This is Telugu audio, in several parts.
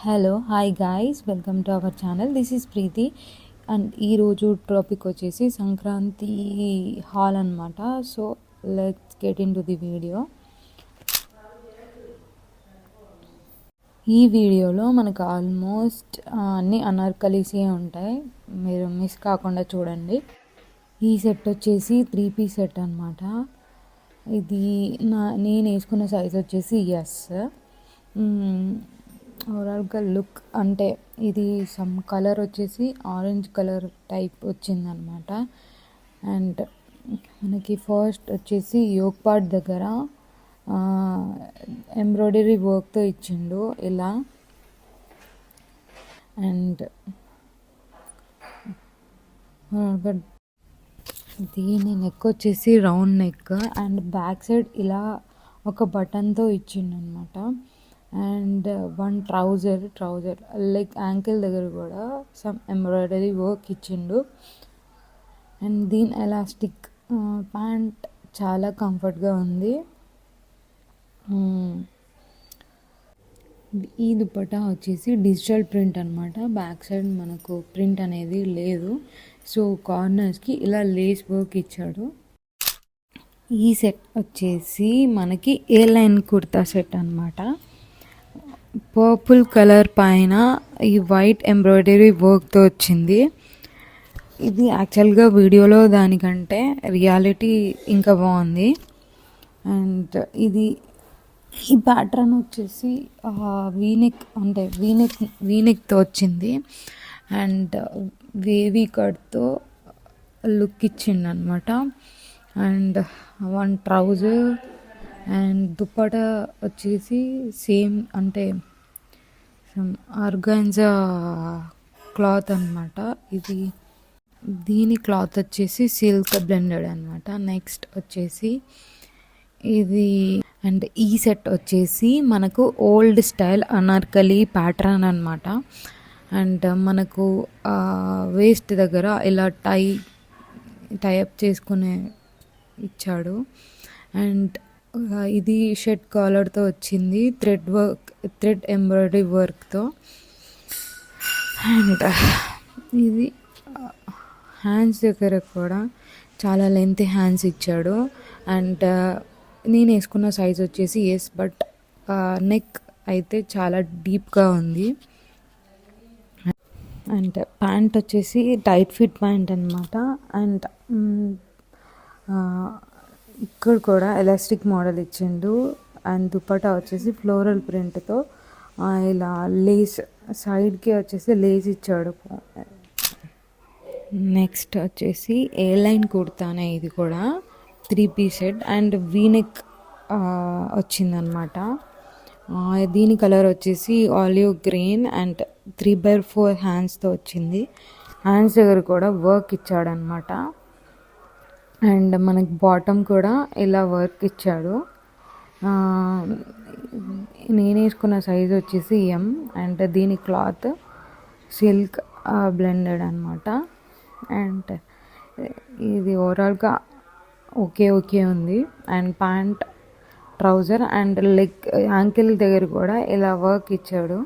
Hello hi guys welcome to our channel. This is Preethi and ఈరోజు టాపిక్ వచ్చేసి సంక్రాంతి హాల్ అనమాట. So let's get into the video. ఈ వీడియోలో మనకు ఆల్మోస్ట్ అన్ని అనార్కలీసే ఉంటాయి, మీరు మిస్ కాకుండా చూడండి. ఈ సెట్ వచ్చేసి 3 పీస్ సెట్ అనమాట. ఇది నేను వేసుకున్న సైజ్ వచ్చేసి ఎస్. ఓవరాల్గా లుక్ అంటే ఇది సమ్ కలర్ వచ్చేసి ఆరెంజ్ కలర్ టైప్ వచ్చిందనమాట. అండ్ మనకి ఫస్ట్ వచ్చేసి యోక్ పార్ట్ దగ్గర ఎంబ్రాయిడరీ వర్క్తో ఇచ్చిండు ఇలా. అండ్ దీని నెక్ వచ్చేసి round neck and back side ఇలా ఒక బటన్తో ఇచ్చిండు అనమాట. And one trouser like ankle దగ్గర కూడా సమ్ ఎంబ్రాయిడరీ వర్క్ ఇచ్చిండు. అండ్ దీని ఎలాస్టిక్ ప్యాంట్ చాలా కంఫర్ట్గా ఉంది. ఈ దుపట్టా వచ్చేసి డిజిటల్ ప్రింట్ అనమాట. బ్యాక్ సైడ్ మనకు ప్రింట్ అనేది లేదు, సో కార్నర్స్కి ఇలా లేస్ వర్క్ ఇచ్చాడు. ఈ సెట్ వచ్చేసి మనకి ఏ లైన్ కుర్తా సెట్ అనమాట. పర్పుల్ కలర్ పైన ఈ వైట్ ఎంబ్రాయిడరీ వర్క్తో వచ్చింది. ఇది యాక్చువల్గా వీడియోలో దానికంటే రియాలిటీ ఇంకా బాగుంది. అండ్ ఈ ప్యాటర్న్ వచ్చేసి వీనెక్ అంటే వీనెక్తో వచ్చింది. అండ్ వేవీ కట్తో లుక్ ఇచ్చిండు అనమాట. And one trouser and dupatta వచ్చేసి సేమ్ అంటే ఆర్గాన్జా క్లాత్ అనమాట. దీని క్లాత్ వచ్చేసి సిల్క్ బ్లెండెడ్ అనమాట. నెక్స్ట్ వచ్చేసి ఇది అండ్ ఈ సెట్ వచ్చేసి మనకు ఓల్డ్ స్టైల్ అనార్కలి ప్యాటర్న్ అనమాట. అండ్ మనకు వేస్ట్ దగ్గర ఇలా టైఅప్ చేసుకునే ఇచ్చాడు. అండ్ ఇది షర్ట్ కాలర్తో వచ్చింది, థ్రెడ్ ఎంబ్రాయిడరీ వర్క్తో. అండ్ ఇది హ్యాండ్స్ దగ్గర కూడా చాలా లెంత్ హ్యాండ్స్ ఇచ్చాడు. అండ్ నేను వేసుకున్న సైజ్ వచ్చేసి ఎస్, బట్ నెక్ అయితే చాలా డీప్గా ఉంది. అండ్ ప్యాంట్ వచ్చేసి టైట్ ఫిట్ ప్యాంట్ అనమాట. అండ్ ఇక్కడ కూడా ఎలాస్టిక్ మోడల్ ఇచ్చిండు. అండ్ దుపట్టా వచ్చేసి ఫ్లోరల్ ప్రింట్తో ఇలా లేస్ సైడ్కి వచ్చేసి లేస్ ఇచ్చాడు. నెక్స్ట్ వచ్చేసి ఏ లైన్ కుర్తానే, ఇది కూడా 3 పీస్ సెట్ అండ్ వీనెక్ వచ్చిందనమాట. దీని కలర్ వచ్చేసి ఆలివ్ గ్రీన్ అండ్ 3/4 హ్యాండ్స్తో వచ్చింది. హ్యాండ్స్ దగ్గర కూడా వర్క్ ఇచ్చాడనమాట. అండ్ మనకి బాటమ్ కూడా ఇలా వర్క్ ఇచ్చాడు. నేను వేసుకున్న సైజ్ వచ్చేసి ఎం. అండ్ దీని క్లాత్ సిల్క్ బ్లెండెడ్ అనమాట. అండ్ ఇది ఓవరాల్గా ఓకే ఉంది. And pant, trouser and leg ankle దగ్గర కూడా ఇలా వర్క్ ఇచ్చాడు.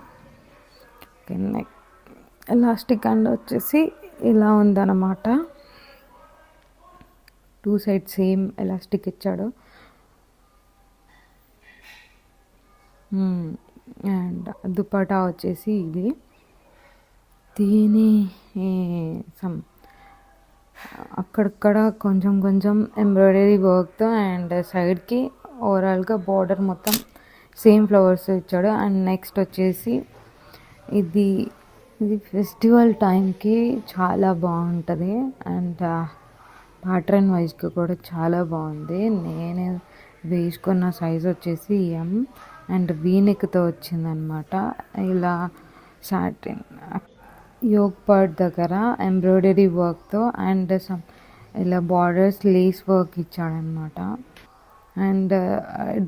నెక్ ఎలాస్టిక్ అండ్ వచ్చేసి ఇలా ఉందన్నమాట. 2 సైడ్ సేమ్ ఎలాస్టిక్ ఇచ్చాడు. అండ్ దుపట్టా వచ్చేసి ఇది. దీని అక్కడక్కడ కొంచెం ఎంబ్రాయిడరీ వర్క్తో అండ్ సైడ్కి ఓవరాల్గా బార్డర్ మొత్తం సేమ్ ఫ్లవర్స్ ఇచ్చాడు. అండ్ నెక్స్ట్ వచ్చేసి ఇది ఫెస్టివల్ టైంకి చాలా బాగుంటుంది. అండ్ ప్యాటర్న్ వైజ్గా కూడా చాలా బాగుంది. నేను వేసుకున్న సైజ్ వచ్చేసి ఎం అండ్ వీనెక్తో వచ్చిందనమాట. ఇలా సాటిన్ యోక్ పార్ట్ దగ్గర ఎంబ్రాయిడరీ వర్క్తో అండ్ ఇలా బార్డర్స్ లేస్ వర్క్ ఇచ్చాడనమాట. అండ్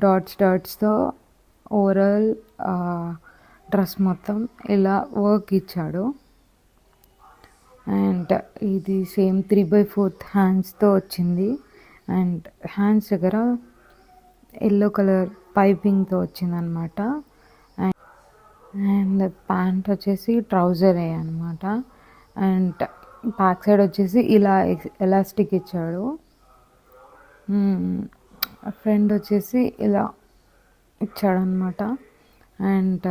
డాట్స్తో ఓవరాల్ డ్రెస్ మొత్తం ఇలా వర్క్ ఇచ్చాడు. అండ్ ఇది సేమ్ 3/4 హ్యాండ్స్తో వచ్చింది. అండ్ హ్యాండ్స్ దగ్గర ఎల్లో కలర్ పైపింగ్తో వచ్చిందనమాట. అండ్ ప్యాంట్ వచ్చేసి ట్రౌజరే అనమాట. అండ్ బ్యాక్ సైడ్ వచ్చేసి ఇలా ఎలాస్టిక్ ఇచ్చాడు. ఫ్రంట్ వచ్చేసి ఇలా ఇచ్చాడనమాట. అండ్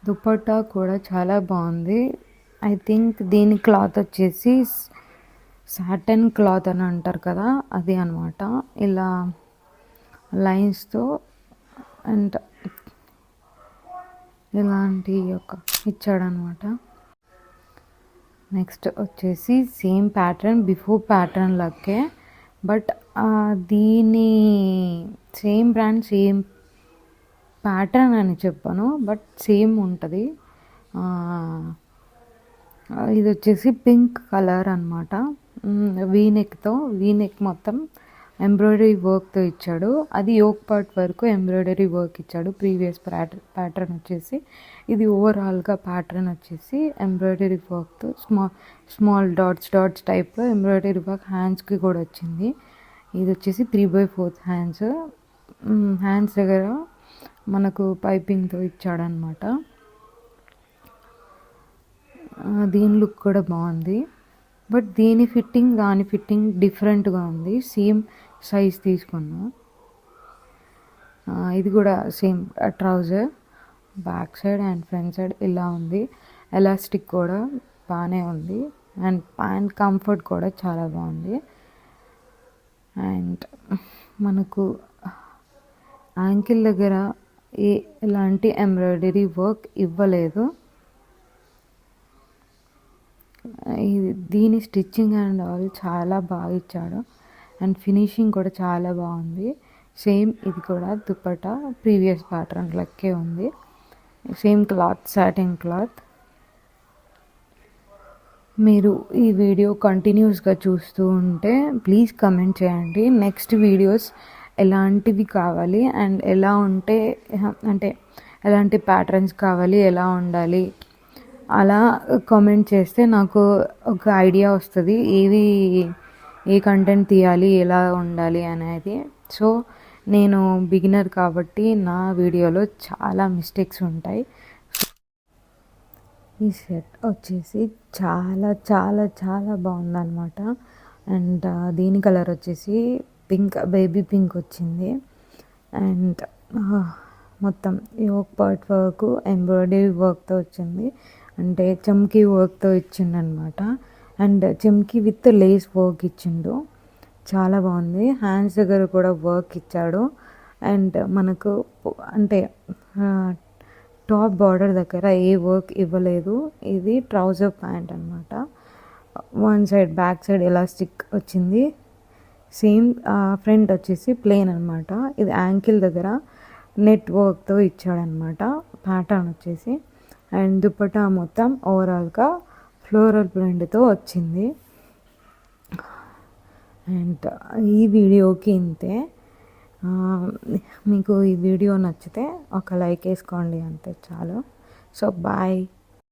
దుపట్టా కూడా చాలా బాగుంది. ఐ థింక్ దీని క్లాత్ వచ్చేసి సాటన్ క్లాత్ అని అంటారు కదా, అది అనమాట. ఇలా లైన్స్తో అండ్ ఇలాంటి ఒక ఇచ్చాడనమాట. నెక్స్ట్ వచ్చేసి సేమ్ ప్యాటర్న్, బిఫోర్ ప్యాటర్న్ లకే, బట్ దీని సేమ్ బ్రాండ్ సేమ్ ప్యాటర్న్ అని చెప్పాను, బట్ సేమ్ ఉంటుంది. ఇది వచ్చేసి పింక్ కలర్ అనమాట. వీనెక్ మొత్తం ఎంబ్రాయిడరీ వర్క్తో ఇచ్చాడు. అది యోక్ పార్ట్ వరకు ఎంబ్రాయిడరీ వర్క్ ఇచ్చాడు. ప్రీవియస్ ప్యాటర్న్ వచ్చేసి ఇది ఓవరాల్గా ప్యాటర్న్ వచ్చేసి ఎంబ్రాయిడరీ వర్క్తో స్మాల్ డాట్స్ టైప్లో ఎంబ్రాయిడరీ వర్క్ హ్యాండ్స్కి కూడా వచ్చింది. ఇది వచ్చేసి 3/4 హ్యాండ్స్ దగ్గర మనకు పైపింగ్తో ఇచ్చాడనమాట. దీని లుక్ కూడా బాగుంది, బట్ దాని ఫిట్టింగ్ డిఫరెంట్గా ఉంది. సేమ్ సైజ్ తీసుకున్నా. ఇది కూడా same trouser, back side and front side ఇలా ఉంది. ఎలాస్టిక్ కూడా బాగానే ఉంది. అండ్ ప్యాంట్ కంఫర్ట్ కూడా చాలా బాగుంది. అండ్ మనకు యాంకిల్ దగ్గర ఎలాంటి ఎంబ్రాయిడరీ వర్క్ ఇవ్వలేదు. దీని స్టిచ్చింగ్ అండ్ ఆల్ చాలా బాగా ఇచ్చాడు. అండ్ ఫినిషింగ్ కూడా చాలా బాగుంది. సేమ్ ఇది కూడా దుపట్టా ప్రీవియస్ ప్యాటర్న్ లెక్కే ఉంది. Same cloth, satin cloth. మీరు ఈ వీడియో కంటిన్యూస్గా చూస్తూ ఉంటే ప్లీజ్ కమెంట్ చేయండి నెక్స్ట్ వీడియోస్ ఎలాంటివి కావాలి అండ్ ఎలా ఉంటే, అంటే ఎలాంటి ప్యాటర్న్స్ కావాలి, ఎలా ఉండాలి, అలా కామెంట్ చేస్తే నాకు ఒక ఐడియా వస్తుంది ఏ కంటెంట్ తీయాలి, ఎలా ఉండాలి అనేది. సో నేను బిగినర్ కాబట్టి నా వీడియోలో చాలా మిస్టేక్స్ ఉంటాయి. ఈ షర్ట్ వచ్చేసి చాలా చాలా చాలా బాగుందన్నమాట. అండ్ దీని కలర్ వచ్చేసి బేబీ పింక్ వచ్చింది. అండ్ మొత్తం యోక్ పార్ట్ వర్క్ ఎంబ్రాయిడరీ వర్క్తో వచ్చింది, అంటే చమ్కీ వర్క్తో ఇచ్చిండనమాట. అండ్ చమ్కీ విత్ లేస్ వర్క్ ఇచ్చిండు, చాలా బాగుంది. హ్యాండ్స్ దగ్గర కూడా వర్క్ ఇచ్చాడు. అండ్ మనకు అంటే టాప్ బార్డర్ దగ్గర ఏ వర్క్ ఇవ్వలేదు. ఇది ట్రౌజర్ ప్యాంట్ అనమాట. One side back side elastic వచ్చింది. సేమ్ ఫ్రంట్ వచ్చేసి ప్లెయిన్ అనమాట. ఇది యాంకిల్ దగ్గర నెట్ వర్క్తో ఇచ్చాడనమాట ప్యాటర్న్ వచ్చేసి. అండ్ దుపట్టా మొత్తం ఓవరాల్గా ఫ్లోరల్ ప్రింట్తో వచ్చింది. అండ్ ఈ వీడియోకి ఇంతే. మీకు ఈ వీడియో నచ్చితే ఒక లైక్ వేసుకోండి, అంతే చాలు. So bye.